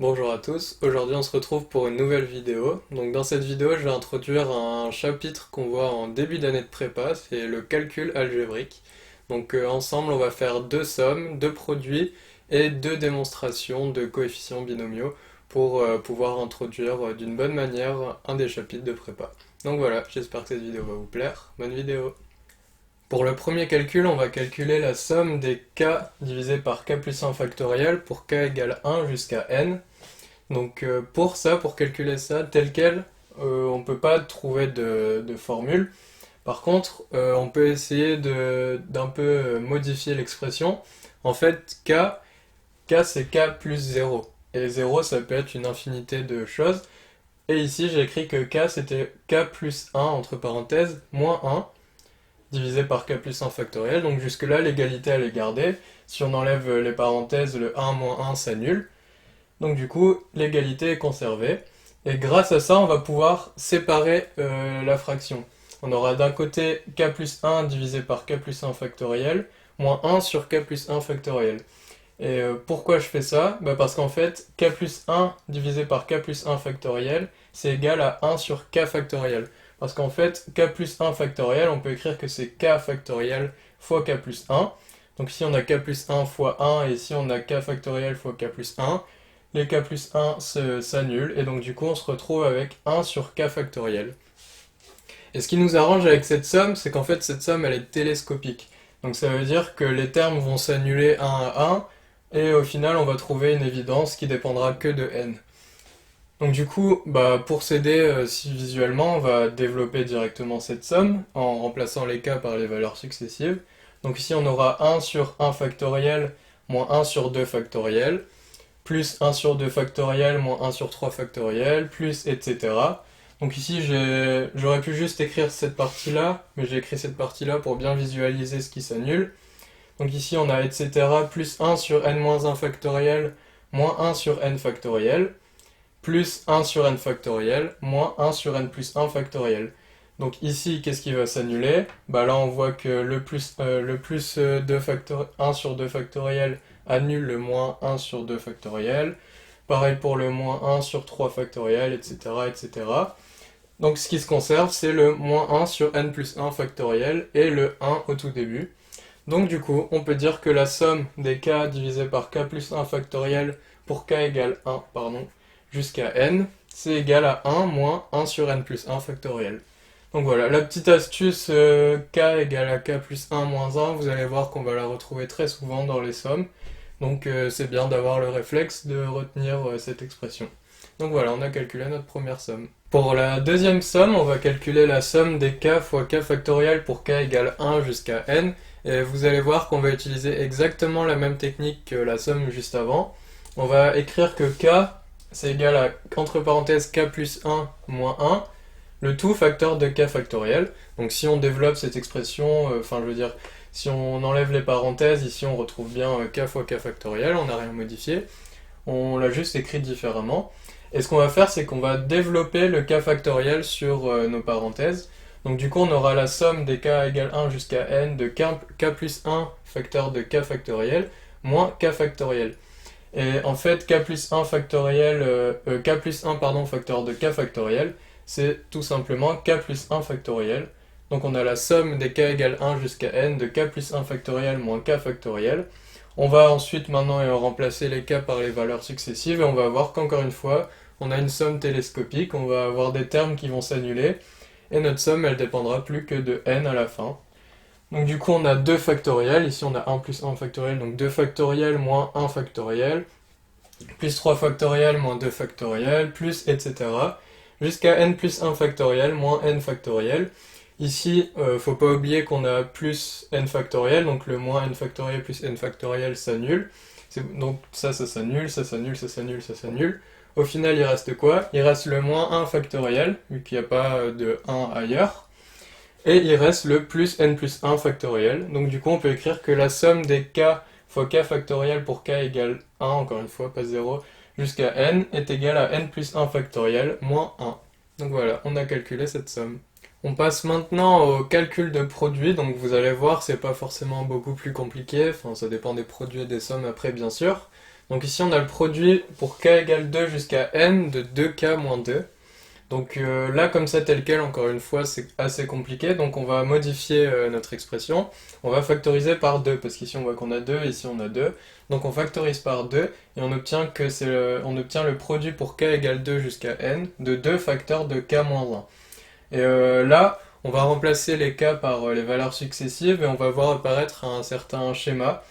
Bonjour à tous, aujourd'hui on se retrouve pour une nouvelle vidéo. Donc dans cette vidéo je vais introduire un chapitre qu'on voit en début d'année de prépa, c'est le calcul algébrique. Donc ensemble on va faire deux sommes, deux produits et deux démonstrations de coefficients binomiaux pour pouvoir introduire d'une bonne manière un des chapitres de prépa. Donc voilà, j'espère que cette vidéo va vous plaire. Bonne vidéo! Pour le premier calcul, on va calculer la somme des k divisé par k plus 1 factoriel pour k égale 1 jusqu'à n. Donc pour ça, pour calculer ça tel quel, on ne peut pas trouver de formule. Par contre, on peut essayer d'un peu modifier l'expression. En fait, k c'est k plus 0. Et 0 ça peut être une infinité de choses. Et ici j'ai écrit que k c'était k plus 1 entre parenthèses moins 1 divisé par k plus 1 factoriel. Donc jusque là l'égalité elle est gardée. Si on enlève les parenthèses, le 1 moins 1 s'annule. Donc du coup, l'égalité est conservée. Et grâce à ça, on va pouvoir séparer la fraction. On aura d'un côté k plus 1 divisé par k plus 1 factoriel, moins 1 sur k plus 1 factoriel. Et pourquoi je fais ça? Parce qu'en fait, k plus 1 divisé par k plus 1 factoriel, c'est égal à 1 sur k factoriel. Parce qu'en fait, k plus 1 factoriel, on peut écrire que c'est k factoriel fois k plus 1. Donc ici on a k plus 1 fois 1, et ici on a k factoriel fois k plus 1. Les k plus 1 s'annulent, et donc du coup on se retrouve avec 1 sur k factoriel. Et ce qui nous arrange avec cette somme, c'est qu'en fait cette somme elle est télescopique. Donc ça veut dire que les termes vont s'annuler un à un, et au final on va trouver une évidence qui dépendra que de n. Donc du coup, pour s'aider si visuellement, on va développer directement cette somme en remplaçant les k par les valeurs successives. Donc ici on aura 1 sur 1 factoriel moins 1 sur 2 factoriel, plus 1 sur 2 factoriel moins 1 sur 3 factoriel, plus etc. Donc ici j'aurais pu juste écrire cette partie-là, mais j'ai écrit cette partie-là pour bien visualiser ce qui s'annule. Donc ici on a etc. plus 1 sur n moins 1 factoriel moins 1 sur n factoriel, plus 1 sur n factoriel moins 1 sur n plus 1 factoriel. Donc ici, qu'est-ce qui va s'annuler? Là, on voit que le plus 1 sur 2 factoriel annule le moins 1 sur 2 factoriel. Pareil pour le moins 1 sur 3 factoriel, etc., etc. Donc ce qui se conserve, c'est le moins 1 sur n plus 1 factoriel et le 1 au tout début. Donc du coup, on peut dire que la somme des k divisé par k plus 1 factoriel pour k égale 1, jusqu'à n, c'est égal à 1 moins 1 sur n plus 1 factoriel. Donc voilà, la petite astuce k égale à k plus 1 moins 1, vous allez voir qu'on va la retrouver très souvent dans les sommes. Donc c'est bien d'avoir le réflexe de retenir cette expression. Donc voilà, on a calculé notre première somme. Pour la deuxième somme, on va calculer la somme des k fois k factoriel pour k égale 1 jusqu'à n. Et vous allez voir qu'on va utiliser exactement la même technique que la somme juste avant. On va écrire que k, c'est égal à, entre parenthèses, k plus 1 moins 1, le tout facteur de k factoriel. Donc si on développe cette expression, si on enlève les parenthèses, ici on retrouve bien k fois k factoriel, on n'a rien modifié, on l'a juste écrit différemment. Et ce qu'on va faire, c'est qu'on va développer le k factoriel sur nos parenthèses. Donc du coup, on aura la somme des k égale 1 jusqu'à n de k plus 1 facteur de k factoriel moins k factoriel. Et en fait, k plus 1 factoriel, k plus 1 facteur de k factoriel, c'est tout simplement k plus 1 factoriel. Donc on a la somme des k égale 1 jusqu'à n de k plus 1 factoriel moins k factoriel. On va ensuite maintenant remplacer les k par les valeurs successives et on va voir qu'encore une fois, on a une somme télescopique, on va avoir des termes qui vont s'annuler et notre somme elle dépendra plus que de n à la fin. Donc du coup on a 2 factoriels, ici on a 1 plus 1 factoriel, donc 2 factoriel moins 1 factoriel, plus 3 factoriel moins 2 factoriel, plus etc. Jusqu'à n plus 1 factoriel moins n factoriel. Ici, faut pas oublier qu'on a plus n factoriel, donc le moins n factoriel plus n factoriel s'annule. Donc ça s'annule, ça s'annule, ça s'annule, ça s'annule. Au final, il reste quoi? Il reste le moins 1 factoriel, vu qu'il n'y a pas de 1 ailleurs. Et il reste le plus n plus 1 factoriel. Donc du coup, on peut écrire que la somme des k fois k factoriel pour k égale 1, encore une fois, pas 0, jusqu'à n est égale à n plus 1 factoriel moins 1. Donc voilà, on a calculé cette somme. On passe maintenant au calcul de produit, donc vous allez voir, c'est pas forcément beaucoup plus compliqué, enfin ça dépend des produits et des sommes après bien sûr. Donc ici on a le produit pour k égale 2 jusqu'à n de 2k moins 2. Donc là, comme ça, tel quel, encore une fois, c'est assez compliqué. Donc on va modifier notre expression. On va factoriser par 2, parce qu'ici on voit qu'on a 2, ici on a 2. Donc on factorise par 2, et on obtient on obtient le produit pour k égale 2 jusqu'à n de 2 facteurs de k moins 1. Et là, on va remplacer les k par les valeurs successives, et on va voir apparaître un certain schéma.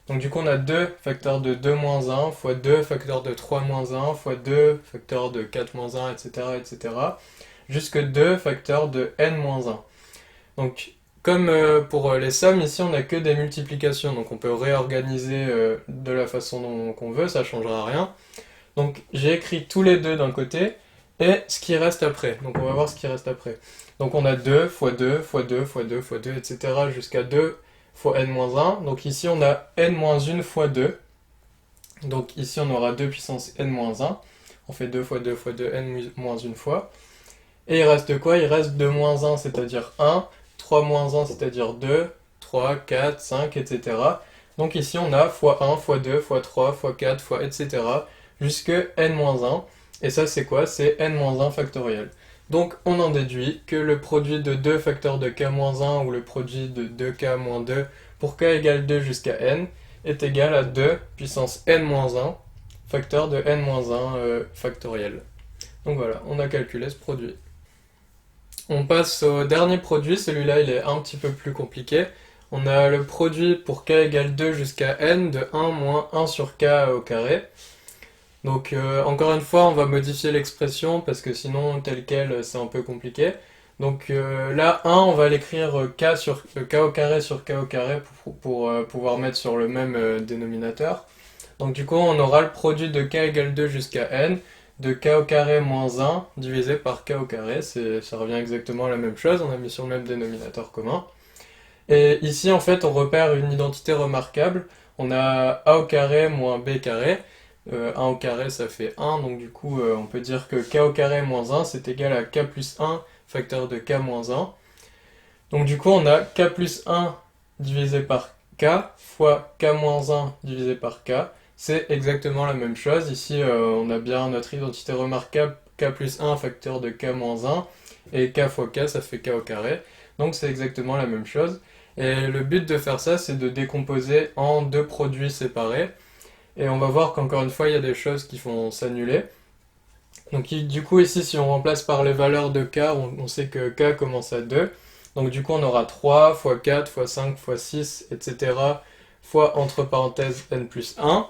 Donc du coup on a 2 facteurs de 2 moins 1 fois 2 facteurs de 3 moins 1 fois 2 facteurs de 4 moins 1, etc. etc. jusque 2 facteurs de n moins 1. Donc comme pour les sommes, ici on n'a que des multiplications, donc on peut réorganiser de la façon qu'on veut, ça ne changera rien. Donc j'ai écrit tous les deux d'un côté et ce qui reste après. Donc on va voir ce qui reste après. Donc on a 2 fois 2 fois 2 fois 2 fois 2, etc. jusqu'à 2 fois n-1. Donc ici on a n-1 fois 2. Donc ici on aura 2 puissance n-1. On fait 2 fois 2 fois 2, n-1 fois. Et il reste quoi? Il reste 2 moins 1, c'est-à-dire 1, 3 moins 1, c'est-à-dire 2, 3, 4, 5, etc. Donc ici on a fois 1, fois 2, fois 3, fois 4, fois etc. jusque n-1. Et ça c'est quoi? C'est n-1 factoriel. Donc on en déduit que le produit de 2 facteurs de k-1 ou le produit de 2k-2 pour k égale 2 jusqu'à n est égal à 2 puissance n-1 facteur de n-1 factoriel. Donc voilà, on a calculé ce produit. On passe au dernier produit, celui-là il est un petit peu plus compliqué. On a le produit pour k égale 2 jusqu'à n de 1 moins 1 sur k au carré. Donc encore une fois, on va modifier l'expression parce que sinon, tel quel, c'est un peu compliqué. Donc là, 1, on va l'écrire k au carré sur k au carré pour pouvoir mettre sur le même dénominateur. Donc du coup, on aura le produit de k égale 2 jusqu'à n de k au carré moins 1 divisé par k au carré. Ça revient exactement à la même chose, on a mis sur le même dénominateur commun. Et ici, en fait, on repère une identité remarquable. On a a au carré moins b carré. 1 au carré ça fait 1, donc du coup on peut dire que k au carré moins 1 c'est égal à k plus 1 facteur de k moins 1. Donc du coup on a k plus 1 divisé par k fois k moins 1 divisé par k. C'est exactement la même chose. Ici on a bien notre identité remarquable k plus 1 facteur de k moins 1 et k fois k ça fait k au carré. Donc c'est exactement la même chose. Et le but de faire ça c'est de décomposer en deux produits séparés. Et on va voir qu'encore une fois, il y a des choses qui vont s'annuler. Donc du coup, ici, si on remplace par les valeurs de k, on sait que k commence à 2. Donc du coup, on aura 3 fois 4 fois 5 fois 6, etc. fois entre parenthèses n plus 1,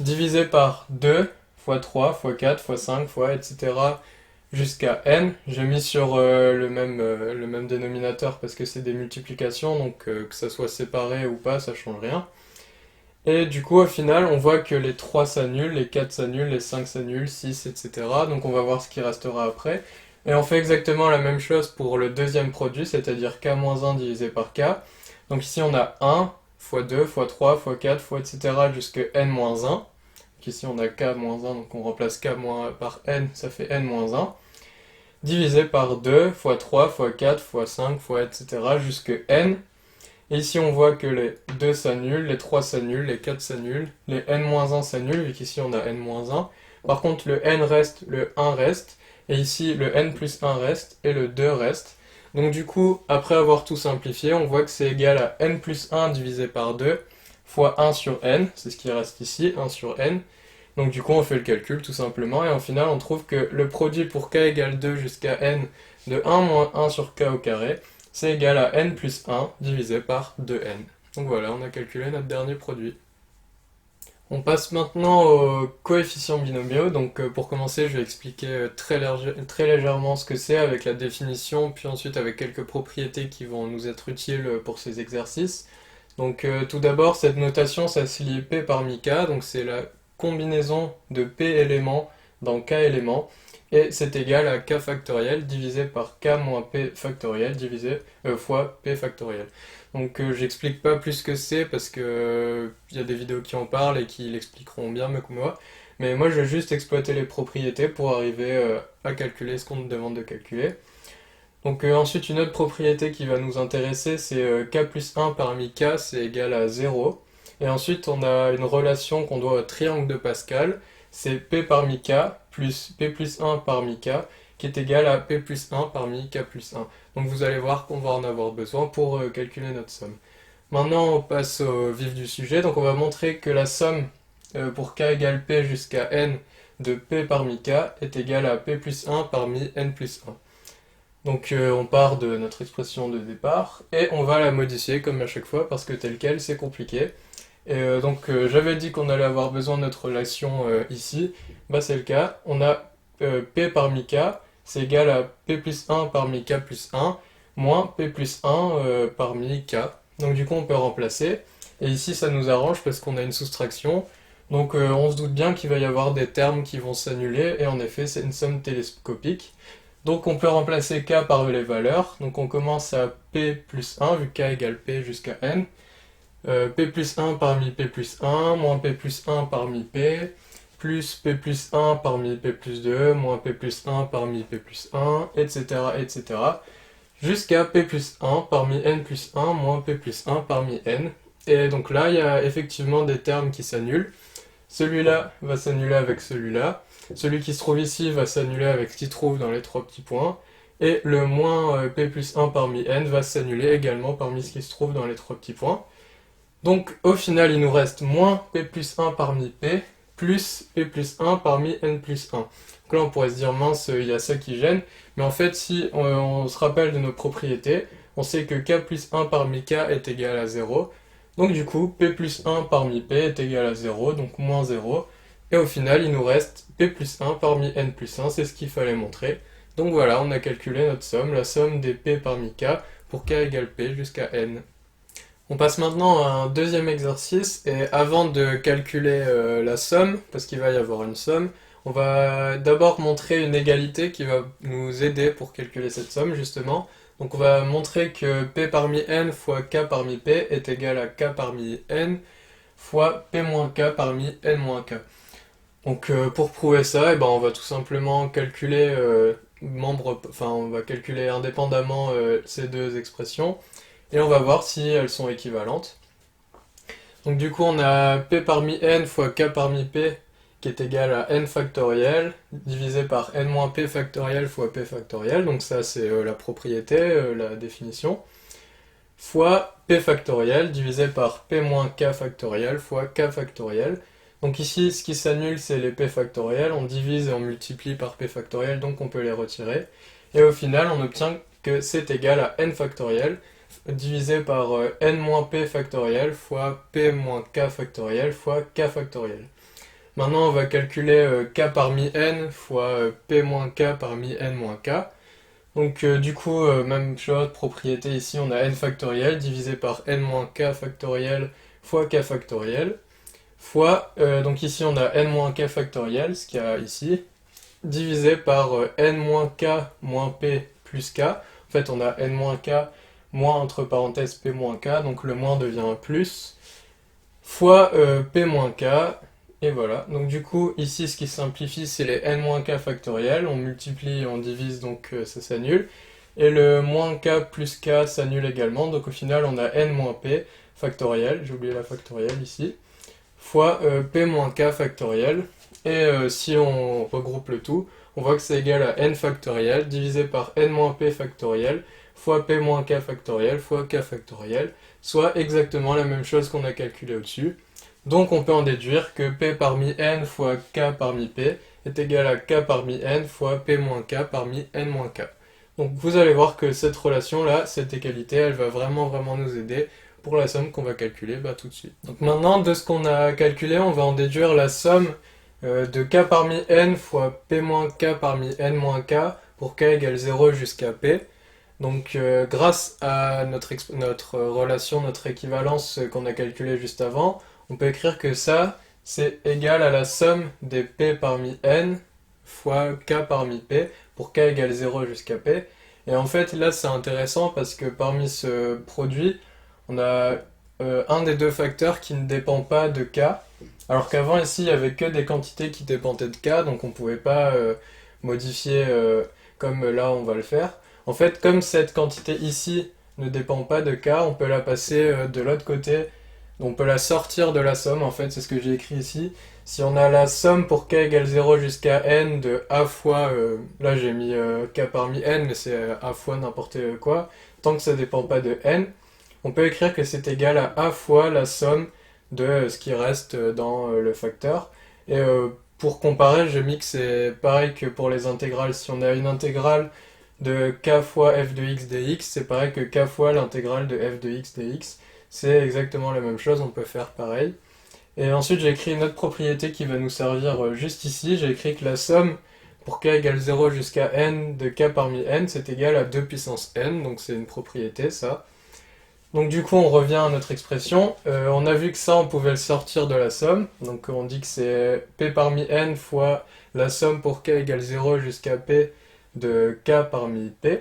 divisé par 2 fois 3 fois 4 fois 5 fois, etc. jusqu'à n. J'ai mis sur le même dénominateur parce que c'est des multiplications, donc que ça soit séparé ou pas, ça change rien. Et du coup, au final, on voit que les 3 s'annulent, les 4 s'annulent, les 5 s'annulent, 6, etc. Donc on va voir ce qui restera après. Et on fait exactement la même chose pour le deuxième produit, c'est-à-dire k-1 divisé par k. Donc ici, on a 1 fois 2 fois 3 fois 4 fois, etc. jusque n-1. Donc ici, on a k-1, donc on remplace k par n, ça fait n-1. Divisé par 2 fois 3 fois 4 fois 5 fois, etc. jusque n. Et ici on voit que les 2 s'annulent, les 3 s'annulent, les 4 s'annulent, les n-1 s'annulent, vu qu'ici on a n-1. Par contre le n reste, le 1 reste, et ici le n plus 1 reste, et le 2 reste. Donc du coup, après avoir tout simplifié, on voit que c'est égal à n plus 1 divisé par 2, fois 1 sur n, c'est ce qui reste ici, 1 sur n. Donc du coup on fait le calcul tout simplement, et en final on trouve que le produit pour k égale 2 jusqu'à n de 1 moins 1 sur k au carré, c'est égal à n plus 1 divisé par 2n. Donc voilà, on a calculé notre dernier produit. On passe maintenant aux coefficients binomiaux. Donc pour commencer, je vais expliquer très légèrement ce que c'est avec la définition, puis ensuite avec quelques propriétés qui vont nous être utiles pour ces exercices. Donc tout d'abord, cette notation, ça se lit p parmi k, donc c'est la combinaison de p éléments dans k éléments. Et c'est égal à k factoriel divisé par k moins p factoriel fois p factoriel. Donc j'explique pas plus ce que c'est parce que y a des vidéos qui en parlent et qui l'expliqueront bien mieux que moi. Mais moi je vais juste exploiter les propriétés pour arriver à calculer ce qu'on nous demande de calculer. Donc ensuite une autre propriété qui va nous intéresser c'est k plus 1 parmi k c'est égal à 0. Et ensuite, on a une relation qu'on doit au triangle de Pascal. C'est P parmi K plus P plus 1 parmi K qui est égal à P plus 1 parmi K plus 1. Donc vous allez voir qu'on va en avoir besoin pour calculer notre somme. Maintenant, on passe au vif du sujet. Donc on va montrer que la somme pour K égale P jusqu'à N de P parmi K est égale à P plus 1 parmi N plus 1. Donc on part de notre expression de départ et on va la modifier comme à chaque fois parce que tel quel c'est compliqué. Et j'avais dit qu'on allait avoir besoin de notre relation ici, bah c'est le cas. On a P parmi K, c'est égal à P plus 1 parmi K plus 1, moins P plus 1 parmi K. Donc du coup on peut remplacer. Et ici ça nous arrange parce qu'on a une soustraction. Donc on se doute bien qu'il va y avoir des termes qui vont s'annuler, et en effet c'est une somme télescopique. Donc on peut remplacer K par les valeurs. Donc on commence à P plus 1, vu que K égale P jusqu'à N. P plus 1 parmi P plus 1, moins P plus 1 parmi P, plus P plus 1 parmi P plus 2, moins P plus 1 parmi P plus 1, etc. etc. jusqu'à P plus 1 parmi N plus 1, moins P plus 1 parmi N. Et donc là, il y a effectivement des termes qui s'annulent. Celui-là va s'annuler avec celui-là. Celui qui se trouve ici va s'annuler avec ce qui se trouve dans les trois petits points. Et le moins P plus 1 parmi N va s'annuler également parmi ce qui se trouve dans les trois petits points. Donc au final, il nous reste moins P plus 1 parmi P, plus P plus 1 parmi N plus 1. Donc là, on pourrait se dire, mince, il y a ça qui gêne. Mais en fait, si on se rappelle de nos propriétés, on sait que K plus 1 parmi K est égal à 0. Donc du coup, P plus 1 parmi P est égal à 0, donc moins 0. Et au final, il nous reste P plus 1 parmi N plus 1, c'est ce qu'il fallait montrer. Donc voilà, on a calculé notre somme, la somme des P parmi K pour K égale P jusqu'à N. On passe maintenant à un deuxième exercice, et avant de calculer la somme, parce qu'il va y avoir une somme, on va d'abord montrer une égalité qui va nous aider pour calculer cette somme justement. Donc on va montrer que P parmi N fois K parmi P est égal à K parmi N fois P moins K parmi N moins K. Donc pour prouver ça, on va tout simplement calculer on va calculer indépendamment ces deux expressions. Et on va voir si elles sont équivalentes. Donc du coup, on a P parmi N fois K parmi P qui est égal à N factoriel divisé par N moins P factoriel fois P factoriel. Donc ça, c'est la propriété, la définition. Fois P factoriel divisé par P moins K factoriel fois K factoriel. Donc ici, ce qui s'annule, c'est les P factoriels. On divise et on multiplie par P factoriel, donc on peut les retirer. Et au final, on obtient que c'est égal à N factoriel divisé par N moins P factoriel fois P moins K factoriel fois K factoriel. Maintenant, on va calculer K parmi N fois P moins K parmi N moins K. Donc du coup, même chose, propriété ici, on a N factoriel divisé par N moins K factoriel fois K factoriel, fois, donc ici on a N moins K factoriel, ce qu'il y a ici, divisé par N moins K moins P plus K. En fait, on a N moins K moins entre parenthèses P moins K, donc le moins devient un plus, fois P moins K, et voilà. Donc du coup, ici, ce qui simplifie, c'est les N moins K factoriels, on multiplie, on divise, donc ça s'annule, et le moins K plus K s'annule également, donc au final, on a N moins P factoriel, j'ai oublié la factorielle ici, fois P moins K factoriel, et si on regroupe le tout, on voit que c'est égal à N factoriel divisé par N moins P factoriel, fois P moins K factoriel fois K factoriel, soit exactement la même chose qu'on a calculé au-dessus. Donc on peut en déduire que P parmi N fois K parmi P est égal à K parmi N fois P moins K parmi N moins K. Donc vous allez voir que cette relation-là, cette égalité, elle va vraiment nous aider pour la somme qu'on va calculer tout de suite. Donc maintenant, de ce qu'on a calculé, on va en déduire la somme de K parmi N fois P moins K parmi N moins K pour K égale 0 jusqu'à P. Donc grâce à notre relation, notre équivalence qu'on a calculée juste avant, on peut écrire que ça, c'est égal à la somme des P parmi N fois K parmi P pour K égale 0 jusqu'à P. Et en fait, là, c'est intéressant parce que parmi ce produit, on a un des deux facteurs qui ne dépend pas de K, alors qu'avant, ici, il n'y avait que des quantités qui dépendaient de K, donc on ne pouvait pas modifier comme là, on va le faire. En fait, comme cette quantité ici ne dépend pas de K, on peut la passer de l'autre côté, On peut la sortir de la somme, en fait, c'est ce que j'ai écrit ici. Si on a la somme pour k égale 0 jusqu'à n de a fois, là j'ai mis k parmi n, mais c'est a fois n'importe quoi, tant que ça dépend pas de n, on peut écrire que c'est égal à a fois la somme de ce qui reste dans le facteur. Et pour comparer, j'ai mis que c'est pareil que pour les intégrales. Si on a une intégrale de k fois f de x dx, c'est pareil que k fois l'intégrale de f de x dx. C'est exactement la même chose, on peut faire pareil. Et ensuite, j'ai écrit une autre propriété qui va nous servir juste ici. J'ai écrit que la somme pour k égale 0 jusqu'à n de k parmi n, c'est égal à 2 puissance n, donc c'est une propriété, ça. Donc du coup, on revient à notre expression. On a vu que ça, on pouvait le sortir de la somme. Donc on dit que c'est p parmi n fois la somme pour k égale 0 jusqu'à p de k parmi p.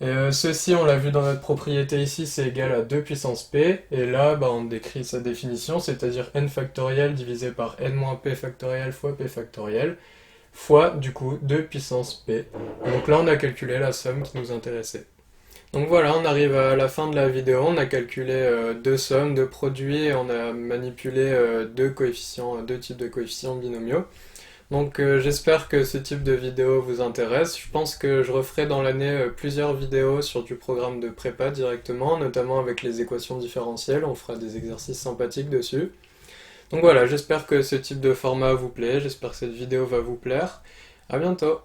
Et ceci, on l'a vu dans notre propriété ici, c'est égal à 2 puissance p. Et là, on décrit sa définition, c'est-à-dire n factoriel divisé par n moins p factoriel fois p factoriel, fois du coup 2 puissance p. Et donc là, on a calculé la somme qui nous intéressait. Donc voilà, on arrive à la fin de la vidéo, on a calculé deux sommes, deux produits, et on a manipulé deux coefficients, deux types de coefficients binomiaux. Donc j'espère que ce type de vidéo vous intéresse. Je pense que je referai dans l'année plusieurs vidéos sur du programme de prépa directement, notamment avec les équations différentielles, on fera des exercices sympathiques dessus. Donc voilà, j'espère que ce type de format vous plaît, j'espère que cette vidéo va vous plaire. À bientôt!